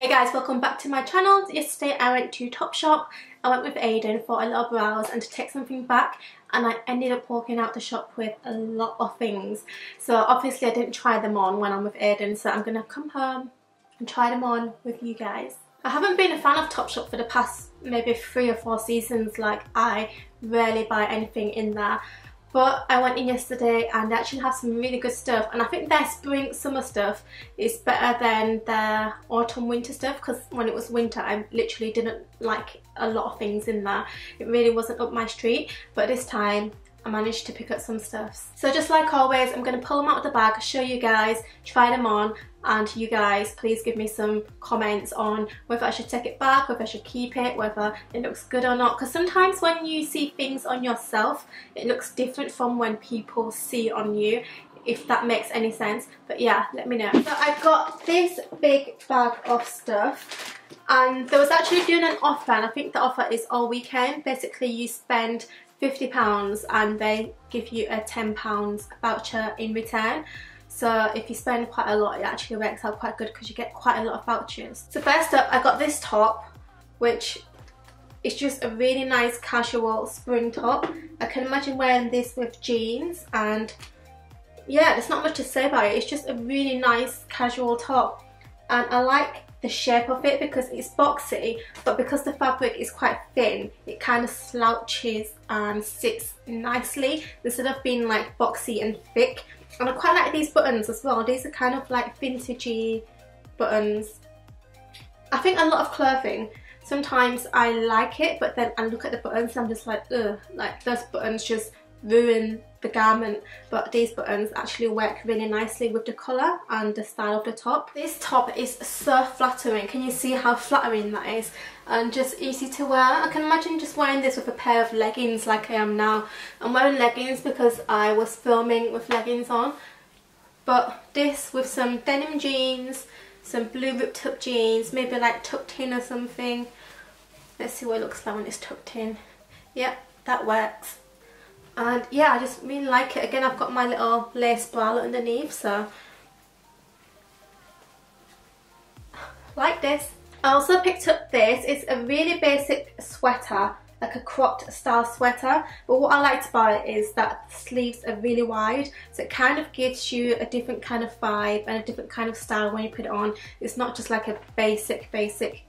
Hey guys, welcome back to my channel. Yesterday I went to Topshop. I went with Aiden for a little browse and to take something back, and I ended up walking out the shop with a lot of things. So obviously I didn't try them on when I'm with Aiden, so I'm gonna come home and try them on with you guys. I haven't been a fan of Topshop for the past maybe 3 or 4 seasons. Like, I rarely buy anything in there. But I went in yesterday and they actually have some really good stuff, and I think their spring summer stuff is better than their autumn winter stuff, because when it was winter I literally didn't like a lot of things in there. It really wasn't up my street, but this time I managed to pick up some stuff. So just like always, I'm going to pull them out of the bag, show you guys, try them on, and you guys please give me some comments on whether I should take it back, whether I should keep it, whether it looks good or not, because sometimes when you see things on yourself it looks different from when people see it on you, if that makes any sense. But yeah, let me know. So I got this big bag of stuff, and there was actually doing an offer, and I think the offer is all weekend. Basically you spend £50 and they give you a £10 voucher in return. So if you spend quite a lot, it actually works out quite good because you get quite a lot of vouchers. So first up, I got this top, which is just a really nice casual spring top. I can imagine wearing this with jeans, and yeah, there's not much to say about it. It's just a really nice casual top, and I like the shape of it because it's boxy, but because the fabric is quite thin, it kind of slouches and sits nicely instead of being like boxy and thick. And I quite like these buttons as well. These are kind of like vintagey buttons. I think a lot of clothing, sometimes I like it, but then I look at the buttons and I'm just like, ugh, like those buttons just ruin the garment. But these buttons actually work really nicely with the colour and the style of the top. This top is so flattering. Can you see how flattering that is? And just easy to wear. I can imagine just wearing this with a pair of leggings like I am now. I'm wearing leggings because I was filming with leggings on. But this with some denim jeans, some blue ripped up jeans, maybe like tucked in or something. Let's see what it looks like when it's tucked in. Yep, that works. And yeah, I just really like it. Again, I've got my little lace bralette underneath, so like this. I also picked up this. It's a really basic sweater, like a cropped style sweater, but what I liked about it is that the sleeves are really wide, so it kind of gives you a different kind of vibe and a different kind of style when you put it on. It's not just like a basic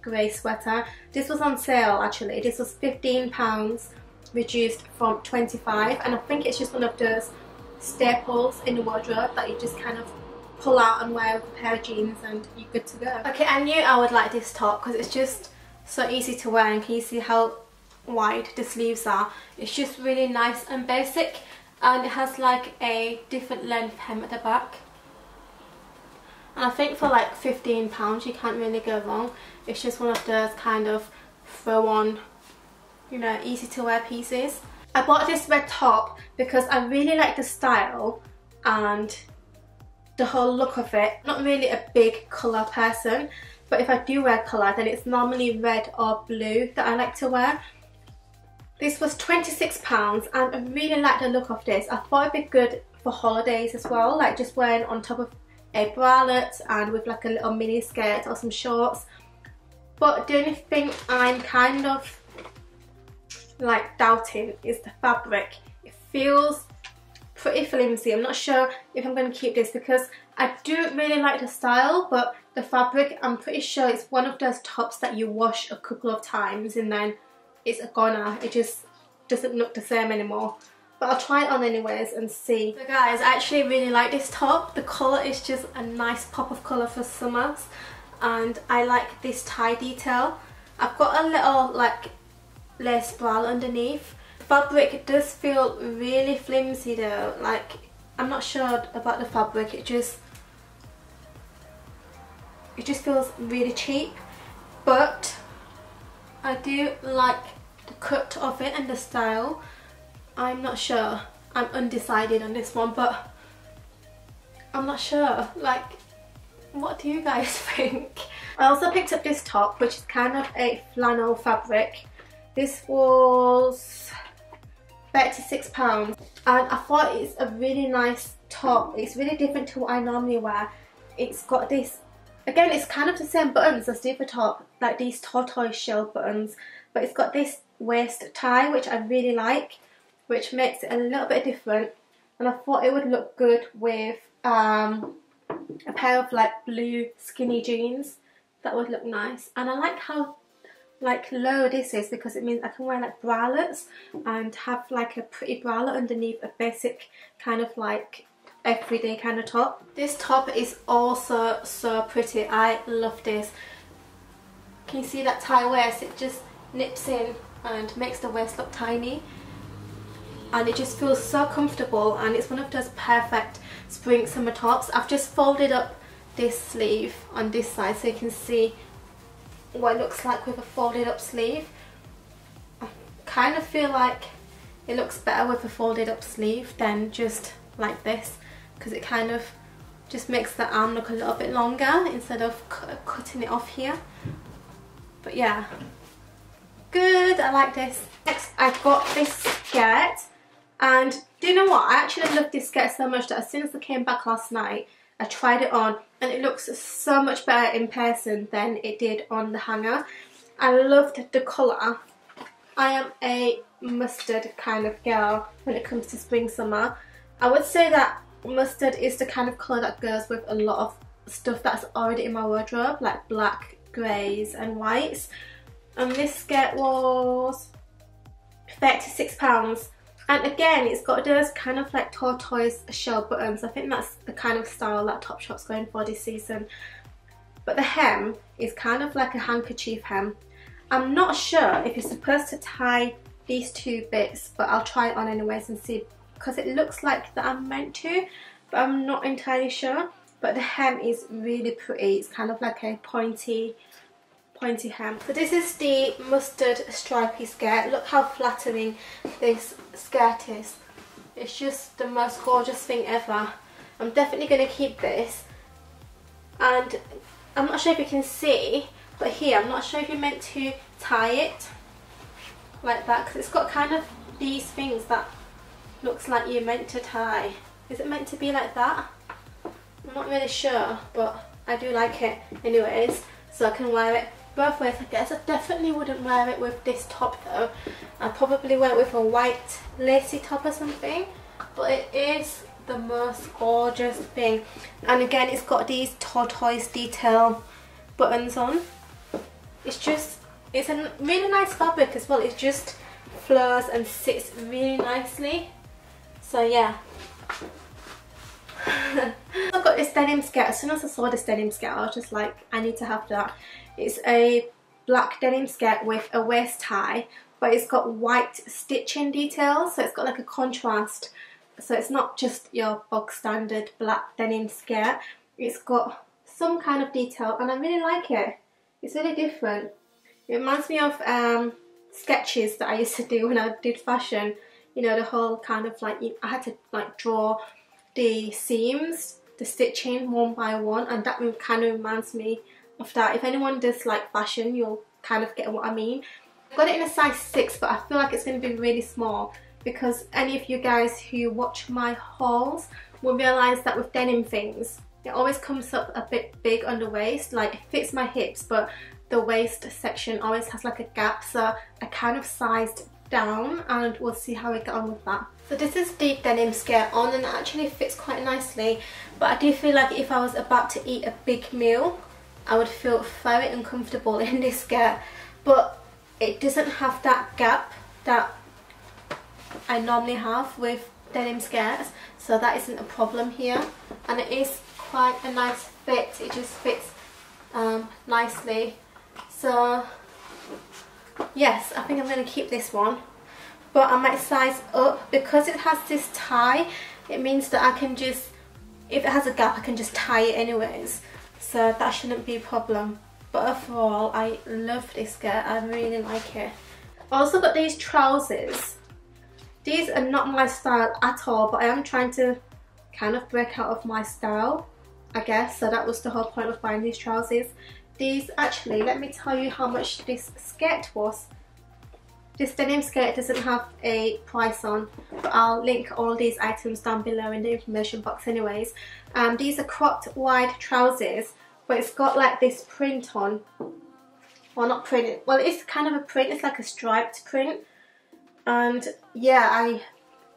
grey sweater. This was on sale actually. This was £15, reduced from 25, and I think it's just one of those staples in the wardrobe that you just kind of pull out and wear with a pair of jeans and you're good to go. Okay, I knew I would like this top because it's just so easy to wear, and can you see how wide the sleeves are? It's just really nice and basic, and it has like a different length hem at the back, and I think for like £15 you can't really go wrong. It's just one of those kind of throw on, you know, easy to wear pieces. I bought this red top because I really like the style and the whole look of it. I'm not really a big colour person, but if I do wear colour then it's normally red or blue that I like to wear. This was £26 and I really like the look of this. I thought it'd be good for holidays as well, like just wearing on top of a bralette and with like a little mini skirt or some shorts. But the only thing I'm kind of like doubting is the fabric. It feels pretty flimsy. I'm not sure if I'm going to keep this because I do really like the style, but the fabric, I'm pretty sure it's one of those tops that you wash a couple of times and then it's a goner. It just doesn't look the same anymore. But I'll try it on anyways and see. So guys, I actually really like this top. The colour is just a nice pop of colour for summers, and I like this tie detail. I've got a little like lace bralette underneath. The fabric does feel really flimsy though. Like, I'm not sure about the fabric. It just feels really cheap, but I do like the cut of it and the style. I'm not sure. I'm undecided on this one, but I'm not sure. Like, what do you guys think? I also picked up this top, which is kind of a flannel fabric. This was £36 and I thought it's a really nice top. It's really different to what I normally wear. It's got this Again, it's kind of the same buttons as the other top, like these tortoise shell buttons, but it's got this waist tie which I really like, which makes it a little bit different, and I thought it would look good with a pair of like blue skinny jeans. That would look nice. And I like how like low this is, because it means I can wear like bralettes and have like a pretty bralette underneath a basic kind of like everyday kind of top. This top is also so pretty. I love this. Can you see that tie waist? It just nips in and makes the waist look tiny, and it just feels so comfortable, and it's one of those perfect spring summer tops. I've just folded up this sleeve on this side so you can see what it looks like with a folded up sleeve. I kind of feel like it looks better with a folded up sleeve than just like this, because it kind of just makes the arm look a little bit longer instead of cutting it off here. But yeah, good, I like this. Next I've got this skirt, and do you know what, I actually love this skirt so much that as soon as I came back last night I tried it on, and it looks so much better in person than it did on the hanger. I loved the colour. I am a mustard kind of girl when it comes to spring summer. I would say that mustard is the kind of colour that goes with a lot of stuff that's already in my wardrobe, like black, greys and whites. And this skirt was £36. And again, it's got those kind of like tortoise shell buttons. I think that's the kind of style that Topshop's going for this season. But the hem is kind of like a handkerchief hem. I'm not sure if you're supposed to tie these two bits, but I'll try it on anyways and see, because it looks like that I'm meant to, but I'm not entirely sure. But the hem is really pretty. It's kind of like a pointy hem. So this is the mustard stripy skirt. Look how flattering this skirt is. It's just the most gorgeous thing ever. I'm definitely going to keep this. And I'm not sure if you can see, but here, I'm not sure if you're meant to tie it like that, because it's got kind of these things that looks like you're meant to tie. Is it meant to be like that? I'm not really sure, but I do like it anyways, so I can wear it both ways. I guess I definitely wouldn't wear it with this top though. I'd probably wear it with a white lacy top or something, but it is the most gorgeous thing. And again, it's got these tortoise detail buttons on. It's a really nice fabric as well. It just flows and sits really nicely. So yeah. I've got this denim skirt. As soon as I saw this denim skirt, I was just like, I need to have that. It's a black denim skirt with a waist tie, but it's got white stitching details, so it's got like a contrast. So it's not just your bog standard black denim skirt. It's got some kind of detail, and I really like it. It's really different. It reminds me of sketches that I used to do when I did fashion. You know, the whole kind of like, I had to like draw the seams, the stitching one by one, and that kind of reminds me of that. If anyone does like fashion, you'll kind of get what I mean. I've got it in a size 6, but I feel like it's going to be really small, because any of you guys who watch my hauls will realise that with denim things, it always comes up a bit big on the waist. Like, it fits my hips, but the waist section always has like a gap, so I kind of sized down, and we'll see how we get on with that. So this is the denim skirt on, and it actually fits quite nicely, but I do feel like if I was about to eat a big meal, I would feel very uncomfortable in this skirt. But it doesn't have that gap that I normally have with denim skirts, so that isn't a problem here, and it is quite a nice fit. It just fits nicely. So yes, I think I'm going to keep this one, but I might size up because it has this tie. It means that I can just, if it has a gap, I can just tie it anyways, so that shouldn't be a problem. But overall, I love this skirt. I really like it. I also got these trousers. These are not my style at all, but I am trying to kind of break out of my style, I guess, so that was the whole point of buying these trousers. These, actually, let me tell you how much this skirt was. This denim skirt doesn't have a price on, but I'll link all these items down below in the information box anyways. These are cropped wide trousers but it's got like this print on. Well, not print, well it's kind of a print, it's like a striped print. And yeah, I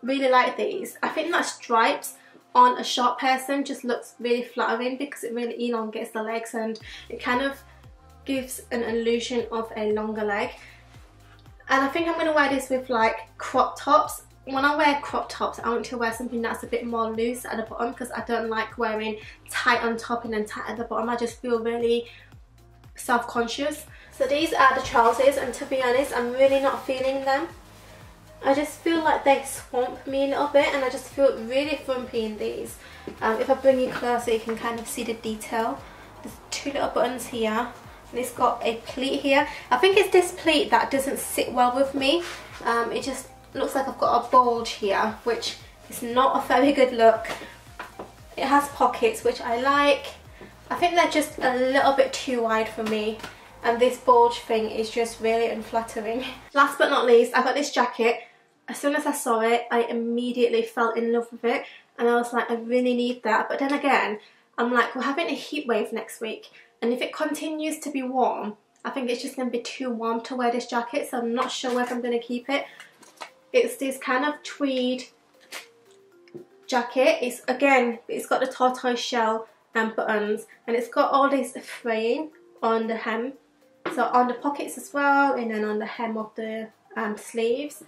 really like these. I think that stripes on a short person just looks really flattering because it really elongates the legs and it kind of gives an illusion of a longer leg. And I think I'm going to wear this with like crop tops. When I wear crop tops, I want to wear something that's a bit more loose at the bottom because I don't like wearing tight on top and then tight at the bottom. I just feel really self-conscious. So these are the trousers, and to be honest, I'm really not feeling them. I just feel like they swamp me a little bit and I just feel really frumpy in these. If I bring you closer, you can kind of see the detail. There's two little buttons here and it's got a pleat here. I think it's this pleat that doesn't sit well with me. It just looks like I've got a bulge here, which is not a very good look. It has pockets, which I like. I think they're just a little bit too wide for me. And this bulge thing is just really unflattering. Last but not least, I got this jacket. As soon as I saw it, I immediately fell in love with it. And I was like, I really need that. But then again, I'm like, we're having a heat wave next week. And if it continues to be warm, I think it's just going to be too warm to wear this jacket. So I'm not sure whether I'm going to keep it. It's this kind of tweed jacket. It's got the tortoise shell and buttons. And it's got all this fraying on the hem. So on the pockets as well, and then on the hem of the sleeves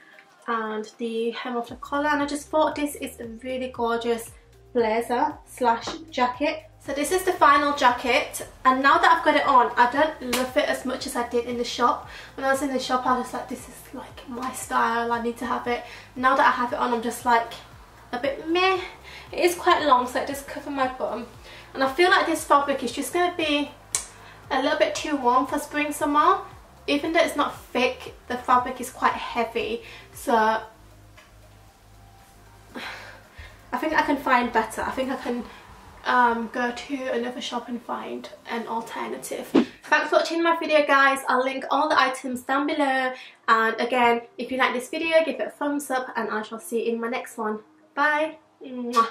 and the hem of the collar. And I just thought this is a really gorgeous blazer slash jacket. So this is the final jacket, and now that I've got it on, I don't love it as much as I did in the shop. When I was in the shop, I was like, this is like my style, I need to have it. Now that I have it on, I'm just like a bit meh. It is quite long, so it does cover my bum. And I feel like this fabric is just going to be a little bit too warm for spring summer. Even though it's not thick, the fabric is quite heavy, so I think I can find better. I think I can go to another shop and find an alternative. Thanks for watching my video, guys. I'll link all the items down below, and again, if you like this video, give it a thumbs up and I shall see you in my next one. Bye. Mwah.